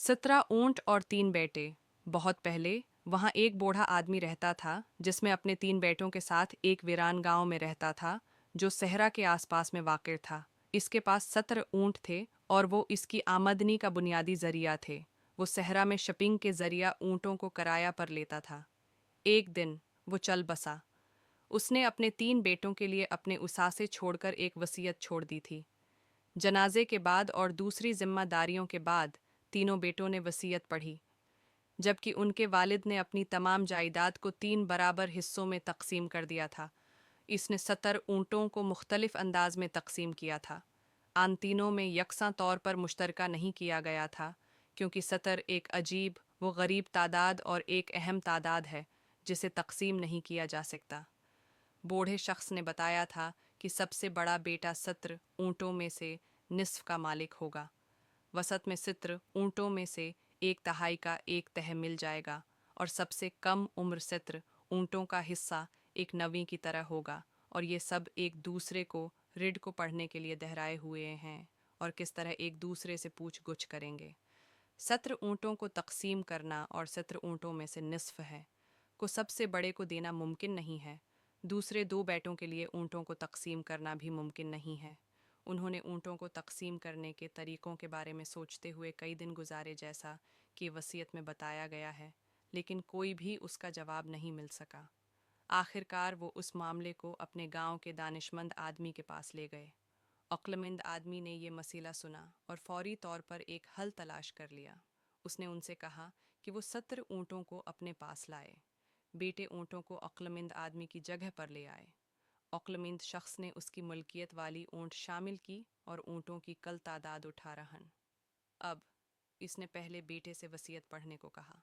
17 ऊंट और 3 बेटे। बहुत पहले वहाँ एक बूढ़ा आदमी रहता था जिसमें अपने 3 बेटों के साथ एक वीरान गांव में रहता था जो सहरा के आसपास में वाक़िअ था। इसके पास 17 ऊंट थे और वो इसकी आमदनी का बुनियादी जरिया थे। वो सहरा में शपिंग के जरिया ऊंटों को किराया पर लेता था। एक दिन वो चल बसा। उसने अपने 3 बेटों के लिए अपने उसासे छोड़कर एक वसीयत छोड़ दी थी। जनाजे के बाद और दूसरी जिम्मेदारियों के बाद तीनों बेटों ने वसीयत पढ़ी, जबकि उनके वालिद ने अपनी तमाम जायदाद को 3 बराबर हिस्सों में तकसीम कर दिया था। इसने 70 ऊँटों को मुख्तलिफ अंदाज में तकसीम किया था। आन तीनों में यकसा तौर पर मुश्तरका नहीं किया गया था, क्योंकि 70 एक अजीब व गरीब तादाद और एक अहम तादाद है जिसे तकसीम नहीं किया जा सकता। बूढ़े शख्स ने बताया था कि सबसे बड़ा बेटा 17 ऊँटों में से निस्फ का मालिक होगा। वसत में 17 ऊँटों में से एक तिहाई का एक तह मिल जाएगा और सबसे कम उम्र 17 ऊँटों का हिस्सा एक नवीं की तरह होगा। और ये सब एक दूसरे को रिड को पढ़ने के लिए दोहराए हुए हैं और किस तरह एक दूसरे से पूछ गुछ करेंगे। 17 ऊँटों को तकसीम करना और 17 ऊँटों में से निस्फ है को सबसे बड़े को देना मुमकिन नहीं है। दूसरे 2 बेटों के लिए ऊँटों को तकसीम करना भी मुमकिन नहीं है। उन्होंने ऊँटों को तकसीम करने के तरीक़ों के बारे में सोचते हुए कई दिन गुजारे, जैसा कि वसीयत में बताया गया है, लेकिन कोई भी उसका जवाब नहीं मिल सका। आखिरकार वो उस मामले को अपने गांव के दानिशमंद आदमी के पास ले गए। अक्लमंद आदमी ने ये मसला सुना और फौरी तौर पर एक हल तलाश कर लिया। उसने उनसे कहा कि वो 17 ऊँटों को अपने पास लाए। बेटे ऊँटों को अक्लमंद आदमी की जगह पर ले आए। अक्लमंद शख्स ने उसकी मुल्कियत वाली ऊँट शामिल की और ऊँटों की कल तादाद 18 हन। अब इसने पहले बेटे से वसीयत पढ़ने को कहा।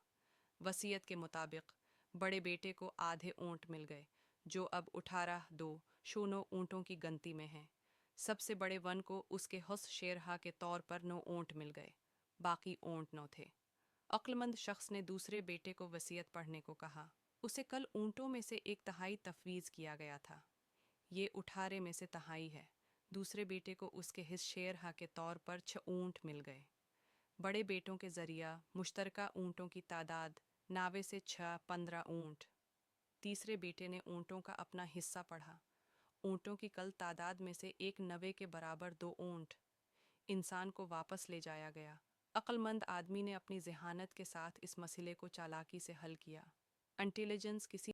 वसीयत के मुताबिक बड़े बेटे को आधे ऊँट मिल गए, जो अब 18 ऊँटों की गनती में हैं। सबसे बड़े वन को उसके हुस शेरहा के तौर पर 9 ऊँट मिल गए, बाकी ऊँट 9 थे। अक्लमंद शख्स ने दूसरे बेटे को वसीयत पढ़ने को कहा। उसे कल ऊँटों में से एक तिहाई तफवीज़ किया गया था। ये 18 में से तिहाई है। दूसरे बेटे को उसके हिस्स शेरहा के तौर पर 6 ऊँट मिल गए। बड़े बेटों के जरिया मुश्तरका ऊँटों की तादाद 9 से 15 ऊँट। तीसरे बेटे ने ऊँटों का अपना हिस्सा पढ़ा। ऊँटों की कल तादाद में से एक 9 के बराबर 2 ऊँट। इंसान को वापस ले जाया गया। अक्लमंद आदमी ने अपनी ज़हानत के साथ इस मसले को चालाकी से हल किया। इंटेलिजेंस किसी